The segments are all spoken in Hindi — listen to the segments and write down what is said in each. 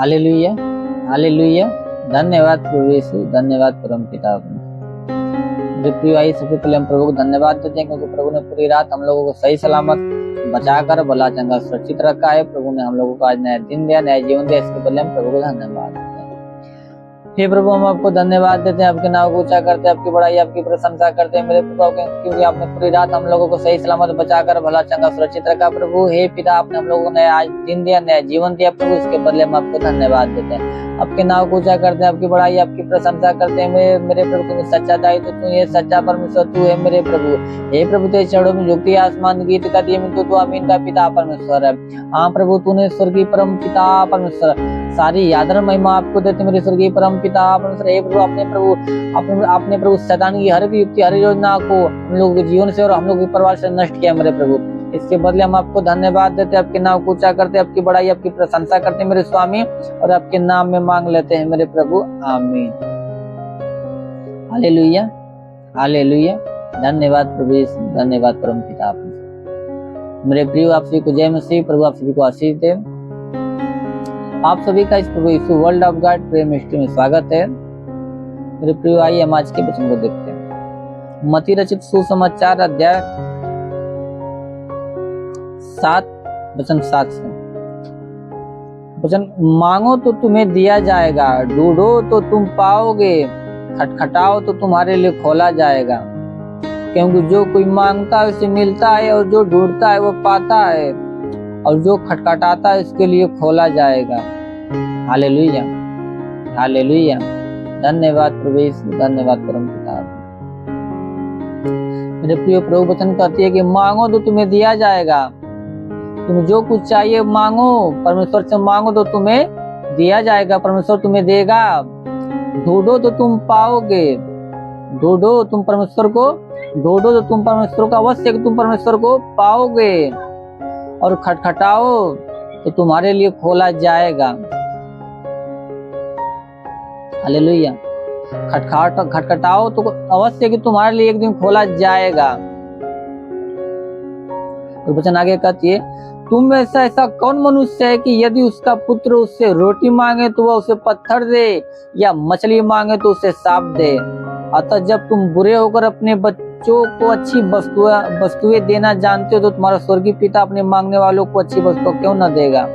Hallelujah, hallelujah. धन्यवाद प्रभु यीशु, धन्यवाद परम पिता। जो प्रिय आई, सबसे पहले हम प्रभु को धन्यवाद देते हैं क्योंकि प्रभु ने पूरी रात हम लोगों को सही सलामत बचाकर भला चंगा सुरक्षित रखा है। प्रभु ने हम लोगों को आज नया दिन दिया, नया जीवन दिया, इसके बदले हम प्रभु को धन्यवाद देते हैं। हे प्रभु, हम आपको धन्यवाद देते हैं, आपके नाम को ऊंचा करते हैं, आपकी बड़ाई आपकी प्रशंसा करते हैं मेरे प्रभु, क्योंकि आपने पूरी रात हम लोगों को सही सलामत बचाकर भला चंगा सुरक्षित रखा। प्रभु हे पिता, आपने हम लोगों को नया आज दिन दिया, नया जीवन दिया प्रभु, इसके बदले हम आपको धन्यवाद देते हैं, आपके नाम को ऊंचा करते हैं, आपकी बड़ाई आपकी प्रशंसा करते हैं मेरे प्रभु। क्योंकि सच्चा दायित्व तू है, सच्चा परमेश्वर तू है मेरे प्रभु। हे प्रभु, तेरे चरणों में झुकती आसमान गीत का दिए में तू आमीन का पिता परमेश्वर है। हाँ प्रभु, तूने स्वर्गीय परम पिता परमेश्वर, सारी आदर महिमा आपको देते मेरे स्वर्गीय परम पिता परमेश्वर। हे प्रभु, आपने प्रभु शैतान की हर एक युक्ति, हर योजना को हम लोगों के जीवन से और हम लोग के परिवार से नष्ट किया मेरे प्रभु, इसके बदले हम आपको धन्यवाद देते हैं, आपके नाम को ऊंचा करते हैं, आपकी बड़ाई आपकी प्रशंसा करते हैं मेरे स्वामी, और आपके नाम में मांग लेते हैं मेरे प्रभु, आमीन। Hallelujah, hallelujah. धन्यवाद प्रभु यीशु, धन्यवाद परम पिता मेरे प्रिय। आप सभी को जय मसीह। प्रभु आप सभी को आशीष दे। आप सभी का इस प्रभु यीशु world of God prayer ministry में स्वागत है मेरे प्रिय। आइए हम आज के वचन को देखते हैं। मत्ती रचित सुसमाचार अध्याय 7 वचन 7 से वचन, मांगो तो तुम्हें दिया जाएगा, ढूंढो तो तुम पाओगे, खटखटाओ तो तुम्हारे लिए खोला जाएगा। क्योंकि जो कोई मांगता है उसे मिलता है, और जो ढूंढता है वो पाता है, और जो खटखटाता है उसके लिए खोला जाएगा। Hallelujah, hallelujah. धन्यवाद प्रभु यीशु, धन्यवाद परम पिता। मेरे प्रिय, प्रभु वचन कहती है कि मांगो तो तुम्हें दिया जाएगा। तुम्हें जो कुछ चाहिए मांगो, परमेश्वर से मांगो तो तुम्हें दिया जाएगा, परमेश्वर तुम्हें देगा। ढूंढो तो तुम पाओगे, ढूंढो तुम परमेश्वर को, ढूंढो तो तुम परमेश्वर को अवश्य तुम परमेश्वर को पाओगे, और खटखटाओ तो तुम्हारे लिए खोला जाएगा। हालेलुया। खटखटाओ तो अवश्य कि तुम्हारे लिए एक दिन खोला जाएगा। और वचन आगे कहती है, तुम में से ऐसा कौन मनुष्य है कि यदि उसका पुत्र उससे रोटी मांगे तो वह उसे पत्थर दे, या मछली मांगे तो उसे सांप दे। अतः जब तुम बुरे होकर अपने बच्चों को अच्छी वस्तुएं देना जानते हो तो तुम्हारा स्वर्गीय पिता अपने मांगने वालों को अच्छी वस्तु क्यों न देगा।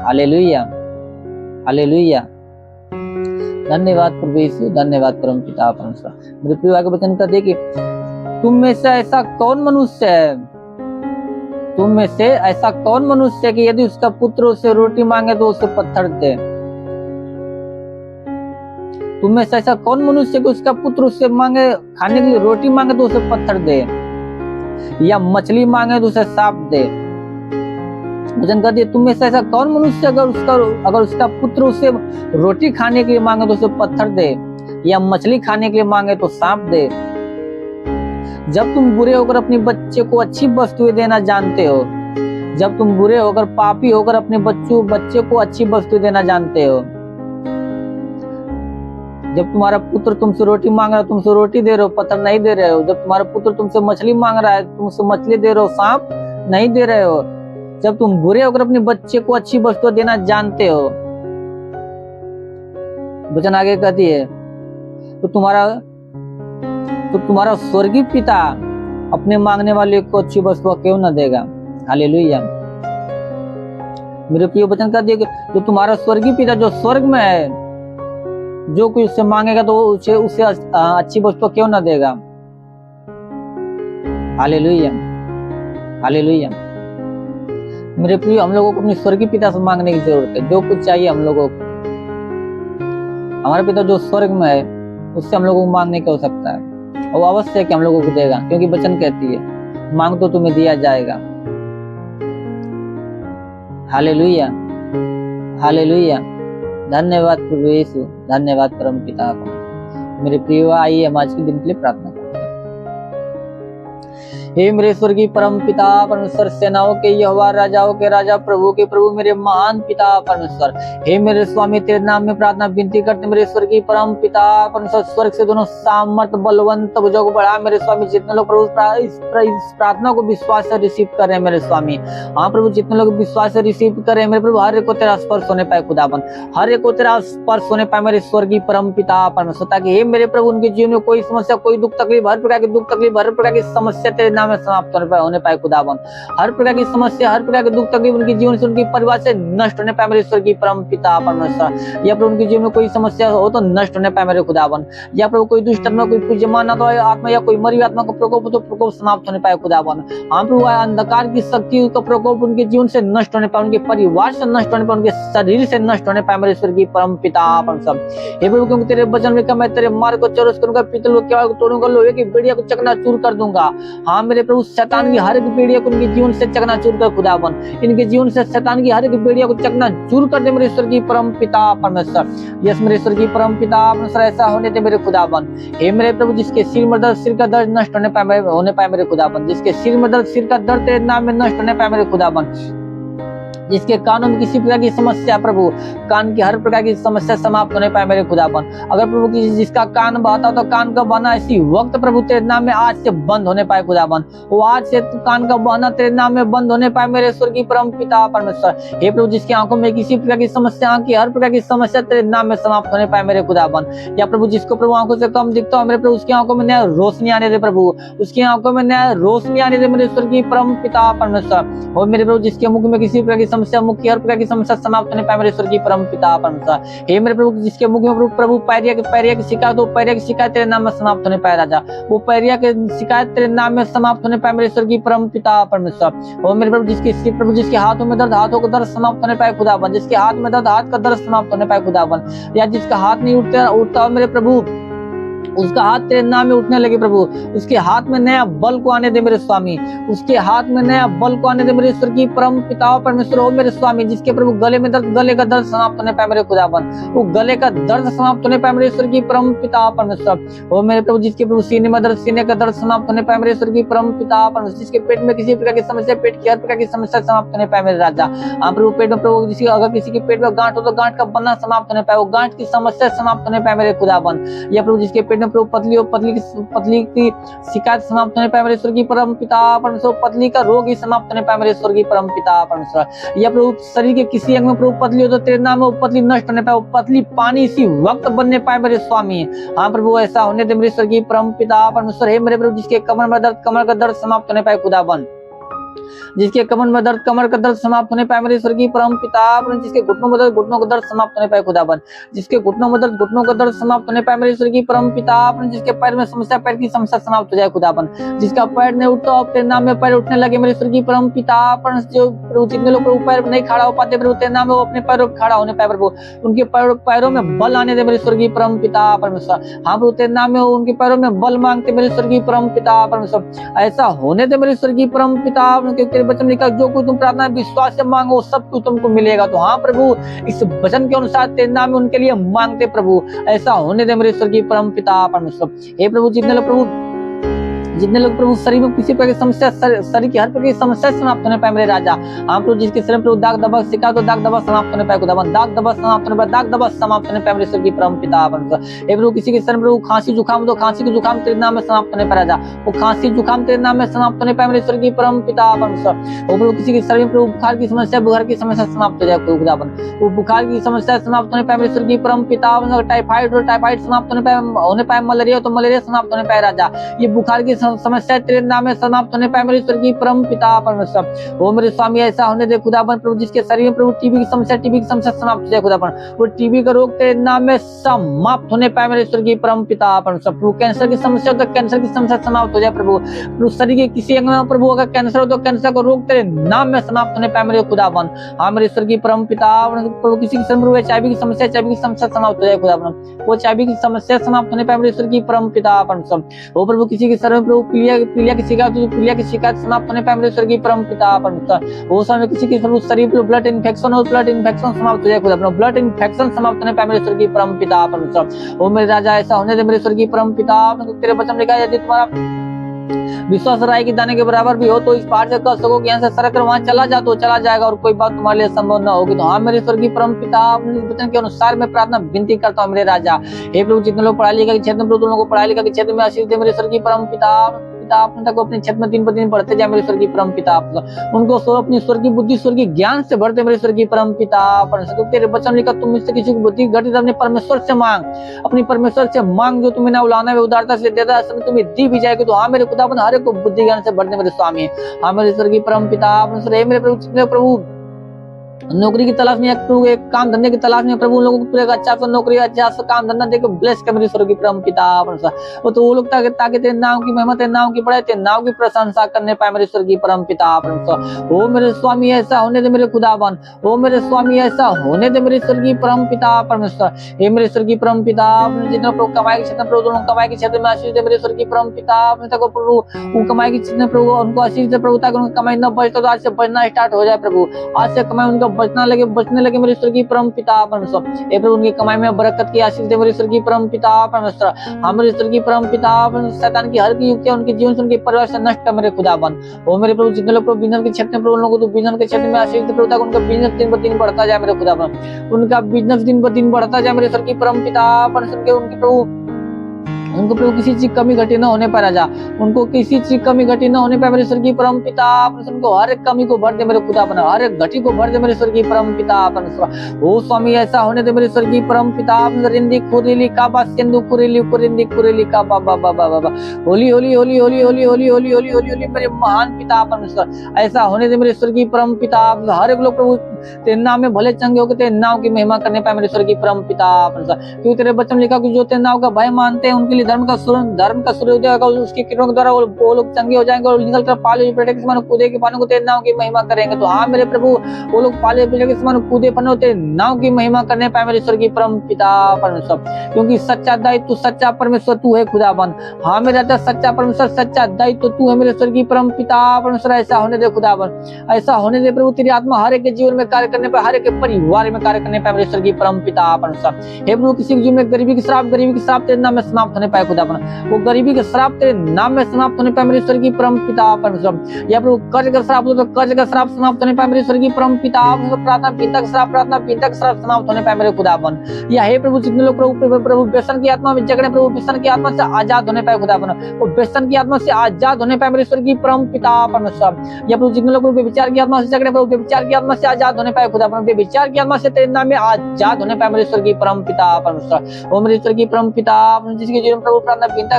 Hallelujah, hallelujah. धन्यवाद प्रभु यीशु, धन्यवाद परम पिता परमेश्वर। मेरे प्रिय, आगे वचन कहते कि तुम में से ऐसा कौन मनुष्य है, तुम में से ऐसा कौन मनुष्य है कि यदि उसका पुत्र उससे रोटी मांगे तो उसे पत्थर दे। तुम में से ऐसा कौन मनुष्य कि उसका पुत्र उससे मांगे खाने के लिए रोटी मांगे तो उसे पत्थर दे, या मछली मांगे तो उसे सांप दे। वचन कहती है, तुम में से ऐसा कौन मनुष्य अगर उसका पुत्र उससे रोटी खाने के लिए मांगे तो उसे पत्थर दे, या मछली खाने के लिए मांगे तो सांप दे। जब तुम बुरे होकर अपने बच्चे को अच्छी वस्तुएं देना जानते हो, जब तुम बुरे होकर पापी होकर अपने बच्चे को अच्छी वस्तु देना जानते हो, जब तुम्हारा पुत्र तुमसे रोटी मांग रहा है तुमसे रोटी दे रहे हो, पत्थर नहीं दे रहे हो। जब तुम्हारा पुत्र तुमसे मछली मांग रहा है तुमसे मछली दे रहे हो, सांप नहीं दे रहे हो। जब तुम बुरे होकर अपने बच्चे को अच्छी वस्तु देना जानते हो, वचन आगे कहती है, तो तुम्हारा स्वर्गीय पिता अपने मांगने वाले को अच्छी वस्तु क्यों न देगा। हालेलुया। मेरे प्रिय, वचन कहती है कि जो तुम्हारा स्वर्गीय पिता जो स्वर्ग में है, जो कोई उससे मांगेगा तो उसे अच्छी वस्तु क्यों न देगा। Hallelujah, hallelujah. मेरे प्रिय, हम लोगों को अपने स्वर्गीय पिता से मांगने की जरूरत है। जो कुछ चाहिए हम लोगों को, हमारे पिता जो स्वर्ग में है उससे हम लोगों को मांगने की आवश्यकता है, और अवश्य कि हम लोगों को देगा, क्योंकि वचन कहती है मांग तो तुम्हें दिया जाएगा। Hallelujah, hallelujah. धन्यवाद प्रभु यीशु, धन्यवाद परम पिता। मेरे प्रिय, आइए हम आज के दिन के लिए प्रार्थना करते हैं। हे मेरे स्वर्गीय परम पिता परमेश्वर, सेनाओं के यहोवा, राजाओं के राजा, प्रभु के प्रभु, मेरे महान पिता परमेश्वर, हे मेरे स्वामी, तेरे नाम में प्रार्थना विनती करते मेरे स्वर्गीय परम पिता परमेश्वर, स्वर्ग से दोनों सामर्थ बलवंत भुजों को बढ़ा मेरे स्वामी। जितने लोग प्रभु इस प्रार्थना को विश्वास से रिसीव कर रहे हैं मेरे स्वामी, हाँ प्रभु, जितने लोग विश्वास से रिसीव कर रहे हैं मेरे प्रभु, हर एक को तेरा स्पर्श होने पाए खुदाबंद, हर एक को तेरा स्पर्श होने पाए मेरे स्वर्गीय परम पिता परमेश्वर, ताकि हे मेरे प्रभु उनके जीवन में कोई समस्या, कोई दुख तकलीफ, हर प्रकार की दुख तकलीफ, हर प्रकार की समस्या तेरे नाम में समाप्त होने पाए खुदाबंद, हर प्रकार की समस्या, हर प्रकार के दुख तकलीफ उनके जीवन से, उनके परिवार से नष्ट होने पाए मेरे स्वर्गीय परम पिता परमेश्वर। या प्रभु उनके जीवन में कोई समस्या हो तो नष्ट होने पाए मेरे खुदाबंद, या प्रभु कोई दुष्ट आत्मा, कोई पूज्यमान आत्मा या कोई मरी आत्मा का प्रकोप हो तो प्रकोप समाप्त होने पाए खुदाबंद। हाँ प्रभु, अंधकार की शक्ति का प्रकोप उनके जीवन से नष्ट होने पाए, उनके परिवार से नष्ट होने पाए, उनके शरीर से नष्ट होने पाए मेरे स्वर्गीय परम पिता परमेश्वर। हे प्रभु, क्योंकि तेरे वचन में मैं तेरे मार्ग को चौरस करूंगा, पीतल को तोड़ूंगा, लोहे की बेड़िया को चकनाचूर कर दूंगा। हाँ मेरे प्रभु, शैतान की हर एक बेड़िया को उनके जीवन से चकनाचूर कर खुदाबंद, इनके जीवन से शैतान की हर एक बेड़िया को चकनाचूर कर दे मेरे स्वर्गीय परम पिता परमेश्वर। यस मेरे स्वर्गीय परम पिता परमेश्वर, ऐसा होने दे मेरे खुदाबंद। हे मेरे प्रभु, जिसके सिर में दर्द, सिर का दर्द नष्ट होने पाए मेरे खुदाबंद, जिसके सिर में दर्द, सिर का दर्द तेरे नाम में नष्ट होने पाए मेरे खुदाबंद, जिसके कानों में किसी प्रकार की समस्या, प्रभु कान की हर प्रकार की समस्या समाप्त होने पाए मेरे खुदाबंद। अगर प्रभु जिसका कान बहता हो तो कान का बहना इसी वक्त प्रभु तेरे नाम में आज से बंद होने पाए खुदाबंद, वो आज से कान का बहना तेरे नाम में बंद होने पाए मेरे स्वर्गीय परम पिता परमेश्वर। हे प्रभु, जिसकी आंखों में किसी प्रकार की समस्या, आंख की हर प्रकार की समस्या तेरे नाम में समाप्त होने पाए मेरे खुदाबंद। या प्रभु, जिसको प्रभु आंखों से कम दिखता हो मेरे प्रभु, उसकी आंखों में नया रोशनी आने दे प्रभु, उसकी आंखों में नया रोशनी आने दे मेरे स्वर्गीय परम पिता परमेश्वर। और मेरे प्रभु, जिसके मुख में किसी प्रकार की समस्या, मुख की हर प्रकार की समस्या समाप्त होने पाए मेरे स्वर्गीय परम पिता परमेश्वर। हे मेरे प्रभु, जिसके मुख में प्रभु पैरिया की शिकायत, वो पैरिया की शिकायत तेरे नाम में समाप्त होने पाए राजा, वो पैरिया की शिकायत तेरे नाम में समाप्त होने पाए मेरे स्वर्गीय परम पिता परमेश्वर। और मेरे प्रभु, जिसके हाथों में दर्द, हाथों का दर्द समाप्त होने पाए खुदाबंद, जिसके हाथ में दर्द, हाथ का दर्द समाप्त होने पाए खुदाबंद, या जिसका हाथ नहीं उठता हो मेरे प्रभु, उसका हाथ तेरे नाम में उठने लगे प्रभु, उसके हाथ में नया बल को आने दे मेरे स्वामी, उसके हाथ में नया बल को आने दे मेरे स्वर्गीय परम पिता परमेश्वर। हो मेरे स्वामी, जिसके प्रभु गले में दर्द, गले का दर्द समाप्त होने पाए मेरे खुदाबंद, वो गले का दर्द समाप्त होने पाए मेरे स्वर्गीय परम पिता परमेश्वर। हो मेरे प्रभु, जिसके प्रभु सीने में दर्द, सीने का दर्द समाप्त होने पाए मेरे स्वर्गीय परम पिता परमेश्वर, जिसके पेट में किसी प्रकार की समस्या, पेट की हर प्रकार की समस्या समाप्त होने पाए मेरे राजा। हाँ प्रभु, पेट में प्रभु अगर किसी के पेट में गांठ हो तो गांठ का बनना समाप्त होने पाए, वो गांठ की समस्या समाप्त होने पाए मेरे खुदाबंद। या प्रभु, जिसके पेट में प्रभु पतली की शिकायत समाप्त होने पाए मेरे स्वर्गीय परम पिता परमेश्वर, पतली का रोग ही समाप्त होने पाए मेरे स्वर्गीय परम पिता परमेश्वर। या प्रभु, शरीर के किसी अंग में प्रभु पतली हो तो तेरे नाम में वो पतली नष्ट होने पाए, वो पतली पानी इसी वक्त बनने पाए मेरे स्वामी। हाँ प्रभु, ऐसा होने दे मेरे स्वर्गीय परम पिता परमेश्वर। हे मेरे प्रभु, जिसके कमर में दर्द, कमर का दर्द समाप्त होने पाए खुदाबंद, जिसके कमर में दर्द, कमर का दर्द समाप्त होने पाए मेरे स्वर्गीय परम पिता परमेश्वर, जिसके घुटनों में दर्द, घुटनों का दर्द समाप्त होने पाए खुदाबंद, जिसके घुटनों में दर्द, घुटनों का दर्द समाप्त होने पाए मेरे स्वर्गीय परम पिता परमेश्वर, जिसके पैर में समस्या, पैर की समस्या समाप्त हो जाए खुदाबंद, जिसका पैर नहीं उठता हो तेरे नाम में पैर उठने लगे मेरे स्वर्गीय परम पिता परमेश्वर। जो प्रभु, जितने लोग प्रभु पैर नहीं खड़ा हो पाते प्रभु तेरे नाम में, वो अपने पैरों पर खड़ा होने पाए प्रभु, उनके पैरों में बल आने दे मेरे स्वर्गीय परम पिता परमेश्वर। हाँ प्रभु, तेरे नाम में उनके पैरों में बल मांगते मेरे स्वर्गीय परम पिता परमेश्वर, ऐसा होने दे मेरे स्वर्गीय परम पिता, तेरे वचन लिखा जो कुछ तुम प्रार्थना विश्वास से मांगो सब कुछ तुमको मिलेगा। तो हाँ प्रभु, इस वचन के अनुसार तेरे नाम में उनके लिए मांगते प्रभु, ऐसा होने दे मेरे स्वर्गीय परम पिता परमेश्वर। हे प्रभु, जितने लोग प्रभु शरीर में किसी प्रकार की समस्या, शरीर की हर प्रकार की समस्या समाप्त होने पाए मेरे राजा। हाँ प्रभु, जिसके शरीर में प्रभु दाग दबा शिकायत, तो दाग दबा समाप्त होने पाए खुदाबंद, दाग दबा समाप्त होने पाए, दाग दबा समाप्त होने पाए मेरे स्वर्गीय परम पिता परमेश्वर। हे प्रभु, किसी के शरीर में प्रभु खांसी जुकाम, तो खांसी की जुकाम तेरे नाम में समाप्त होने पाए राजा, वो खांसी जुकाम तेरे नाम में समाप्त होने पाए मेरे स्वर्गीय परम पिता परमेश्वर। वो प्रभु, किसी के शरीर में प्रभु बुखार की समस्या, बुखार की समस्या समाप्त हो जाए खुदाबंद, वो बुखार की समस्या समाप्त होने पाए मेरे स्वर्गीय परम पिता परमेश्वर। टाइफाइड और टाइफाइड समाप्त होने पाए, मलेरिया तो मलेरिया समाप्त होने पाए राजा, ये बुखार की समस्या तेरे नाम में समाप्त होने पाए मेरे स्वर्गीय परम पिता परमेश्वर। वो मेरे स्वामी, ऐसा होने दे खुदाबंद प्रभु, जिसके शरीर में प्रभु टीबी की समस्या समाप्त हो जाए खुदाबंद, वो टीबी का रोग तेरे नाम में समाप्त होने पाए मेरे स्वर्गीय परम पिता परमेश्वर। प्रभु, कैंसर की समस्या तो कैंसर की समस्या समाप्त हो जाए प्रभु, शरीर के किसी अंग में प्रभु अगर कैंसर हो तो कैंसर का रोग तेरे नाम में समाप्त होने पाए मेरे खुदाबंद। हाँ मेरे स्वर्गीय परम पिता प्रभु, किसी के एचआईवी की समस्या समाप्त हो जाए खुदाबंद, वो एचआईवी की समस्या समाप्त होने पाए मेरे स्वर्गीय परम पिता परमेश्वर। वो प्रभु, किसी के शरीर में प्रभु पीलिया की शिकायत समाप्त होने पाए मेरे स्वर्गीय परम पिता परमेश्वर। वो समय किसी के शरीर में ब्लड इन्फेक्शन हो, ब्लड इन्फेक्शन समाप्त हो जाए खुदा, ब्लड इन्फेक्शन समाप्त होने पाए मेरे स्वर्गीय परम पिता परमेश्वर। वो मेरे राजा, ऐसा होने दे मेरे स्वर्गीय परम पिता, तेरे वचन लिखा है यदि तुम्हारा विश्वास राय के दाने के बराबर भी हो तो इस पहाड़ से कह सको कि यहाँ से सरक कर वहां चला जा तो चला जाएगा और कोई बात तुम्हारे लिए संभव न होगी। तो हाँ मेरे स्वर्गीय परम पिता, अपने वचन के अनुसार मैं प्रार्थना विनती करता हूँ मेरे राजा। हे प्रभु, जितने लोग पढ़ाई लिखा के क्षेत्र में, प्रभु तुम लोगों को पढ़ाई लिखा के क्षेत्र में आशीष दे मेरे स्वर्गीय परम पिता। अपने तक अपने क्षेत्र में दिन पर दिन बढ़ते जाए मेरे स्वर्गीय परम पिता। उनको अपनी स्वर्गीय बुद्धि स्वर्गीय ज्ञान से भरते मेरे स्वर्गीय परम पिता। तेरे वचन लिखा, तुम मुझसे किसी की बुद्धि घटित अपने परमेश्वर से मांग, अपनी परमेश्वर से मांग जो तुम्हें ना उलाना में उदारता से देता है तुम्हें दी भी जाएगी। तो हाँ मेरे खुदावन हर एक को बुद्धि ज्ञान से भरते मेरे स्वामी। हाँ मेरे स्वर्गीय परम पिता, मेरे प्रभु नौकरी की तलाश में, एक काम धंधे की तलाश में प्रभु उन लोगों को पूरे अच्छा सा नौकरी, अच्छा सा काम धंधा देकर ब्लेस कर मेरे स्वर्गीय परम पिता। वो तो वो लोग ताकि तेरे नाम की महिमा, तेरे नाम की बड़ाई, तेरे नाम की प्रशंसा करने पाए मेरे स्वर्गीय परम पिता। ओ मेरे स्वामी ऐसा होने दे मेरे खुदावन, ओ मेरे स्वामी ऐसा होने दे मेरे स्वर्गीय परम पिता परमेश्वर। हे मेरे स्वर्गीय परम पिता, जितना प्रभु कमाई के क्षेत्र में, प्रभु कमाई के क्षेत्र में आशीष दे मेरे स्वर्गीय परम पिता। प्रभु कमाई के क्षेत्र में प्रभु उनको आशीष दे प्रभु, ताकि उनकी कमाई न बचता तो आज से बचना स्टार्ट हो जाए प्रभु। आज से कमाई उनका बचने लगे मेरे स्वर्गीय परम पिता परमेश्वर। हे प्रभु उनकी कमाई में बरकत की आशीष दे मेरे स्वर्गीय परम पिता परमेश्वर। हमारे स्वर्गीय परम पिता, शैतान की हर की युक्तियां उनके जीवन से, उनके परिवार से नष्ट कर मेरे खुदावन। ओ मेरे प्रभु, जितने लोग प्रभु बिजनेस के क्षेत्र में, प्रभु लोगों को बिजनेस के क्षेत्र में आशीष दे प्रभु, ताकि उनका बिजनेस दिन ब दिन बढ़ता जाए मेरे खुदावन। उनका बिजनेस दिन ब दिन बढ़ता जाए मेरे स्वर्गीय परम पिता परमेश्वर। उनके प्रभु उनको प्रभु किसी चीज कमी घटी न होने पर राजा, उनको किसी चीज कमी घटी न होने पर मेरे स्वर्गीय परम पिता उनको हर एक कमी को भर दे मेरे खुदा बना, हर एक घटी को भर दे मेरे स्वर्गीय परम पिता परमेश्वर। ओ स्वामी ऐसा होने दे मेरे स्वर्गीय परम पिता। रिंदी कुरिली का बा सिंधु कुरिली कुरिंदी कुरिली का बा बा बा बा बा होली होली होली होली होली होली होली होली होली होली मेरे महान पिता परमेश्वर। ऐसा होने दे मेरे स्वर्गीय परम पिता। हर एक लोग प्रभु तेरे नाम में भले चंगे होकर तेरे नाम की महिमा करने पाए मेरे स्वर्गीय परम पिता परमेश्वर। क्योंकि तेरे वचन लिखा कि जो तेरे नाम का भय मानते हैं उनके लिए धर्म का सूर्योदय होगा, उसकी किरणों के द्वारा वो लोग चंगे हो जाएंगे और निकल कर पाले बेटे के समान कूदे के पानों को तेरे नाम की महिमा करेंगे। तो हाँ मेरे प्रभु, वो लोग पाले बेटे के समान कूदे पानों तेरे नाम की महिमा करने पाए मेरे स्वर्गीय परम पिता परमेश्वर। क्योंकि सच्चा दायित्व, सच्चा परमेश्वर तू है खुदावन। हाँ मेरा राजा, सच्चा परमेश्वर, सच्चा दायित्व तू है मेरे स्वर्गीय परम पिता परमेश्वर। ऐसा होने दे खुदावन, ऐसा होने दे प्रभु। तेरी आत्मा हर एक के जीवन में कार्य करने पर, हर एक के परिवार में कार्य करने पाए मेरे स्वर्गीय परम पिता परमेश्वर। हे प्रभु, किसी के जीवन में गरीबी की श्राप तेरे नाम में समाप्त होने पाए खुदावन। वो गरीबी के श्राप तेरे नाम में समाप्त होने पाए मेरे स्वर्गीय परम पिता परमेश्वर। या प्रभु कर्ज का श्राप हो तो कर्ज का श्राप समाप्त होने पाए मेरे स्वर्गीय परम पिता। प्रार्थना पीता का श्राप समाप्त होने पाए मेरे खुदावन। या हे प्रभु, जितने लोग प्रभु व्यसन की आत्मा में जगड़े, प्रभु व्यसन की आत्मा से आजाद होने पाए खुदावन। वो व्यसन की आत्मा से आजाद होने पाए मेरे स्वर्गीय परम पिता परमेश्वर। या प्रभु, जितने लोग व्यभिचार की आत्मा से जगड़े, प्रभु व्यभिचार की आत्मा से आजाद होने पाए खुदावन। व्यभिचार की आत्मा से तेरे नाम में आजाद होने पाए मेरे स्वर्गीय परम पिता परमेश्वर। वो मेरे स्वर्गीय परम पिता, जिसके जीवन प्रभु प्रार्थना पीता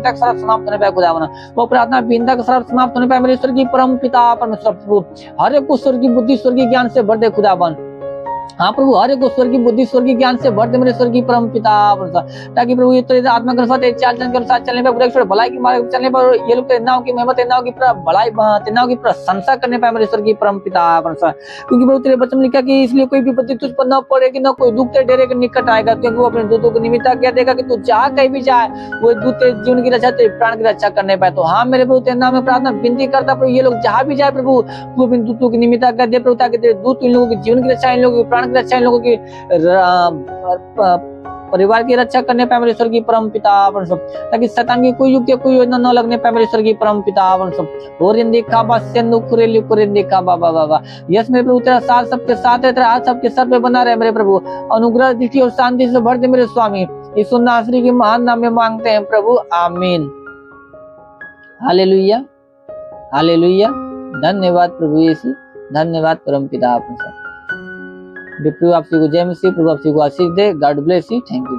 का श्राप समाप्त होने पाए खुदावन। वो प्रार्थना पीता का श्राप समाप्त होने पाए मेरे स्वर्गीय परम पिता परमेश्वर। हर एक को स्वर्गीय बुद्धि स्वर्गीय ज्ञान से भर दे खुदावन। हाँ प्रभु, हर एक को स्वर्गीय बुद्धि स्वर्गीय ज्ञान से भर दे मेरे स्वर्गीय परम पिता परमेश्वर। ताकि प्रभु ये तेरे आत्मा के अनुसार, तेरे चाल चलन के अनुसार चलने पर, बुरे भलाई की मार्ग चलने पर ये लोग तेरे नाम की महिमा, तेरे नाम की भलाई, तेरे नाम की प्रशंसा करने पाए मेरे स्वर्गीय परम पिता परमेश्वर। क्योंकि प्रभु तेरे वचन लिखा कि इसलिए कोई भी विपत्ति तुझ पर न पड़ेगी, न कोई दुख तेरे डेरे के निकट आएगा। क्योंकि वो अपने दूतों को निमित्त कह देगा कि तू जहाँ कहीं भी जाए वो दूत तेरे जीवन की रक्षा, तेरे प्राण की रक्षा करने पाए। तो हाँ मेरे प्रभु, तेरे नाम में प्रार्थना विनती करता प्रभु, ये लोग जहाँ भी जाए प्रभु, तू अपने दूतों की निमित्त कर दे प्रभु, ताकि तेरे दूत इन लोगों के जीवन की रक्षा, इन लोगों की प्राण की रक्षा, इन लोगों की परिवार की रक्षा करने पाए मेरे स्वर्गीय परम पिता परमेश्वर। ताकि शैतान की कोई युक्ति, कोई योजना न लगने पाए मेरे स्वर्गीय परम पिता परमेश्वर। और देखा बा सिंधु कुरेली कुरेन देखा बाबा बाबा। यस मेरे प्रभु, तेरा साथ सबके साथ है, तेरा हाथ सबके सर पे बना रहे मेरे प्रभु। अनुग्रह दृष्टि और शांति से भर दे मेरे स्वामी। यीशु नासरी के महान नाम में मांगते हैं प्रभु, आमीन। Hallelujah hallelujah. धन्यवाद प्रभु यीशु, धन्यवाद परम पिता परमेश्वर। प्रभु आप सभी को जय मसीह, प्रभु आप सभी को आशीष दे। God bless you. Thank you.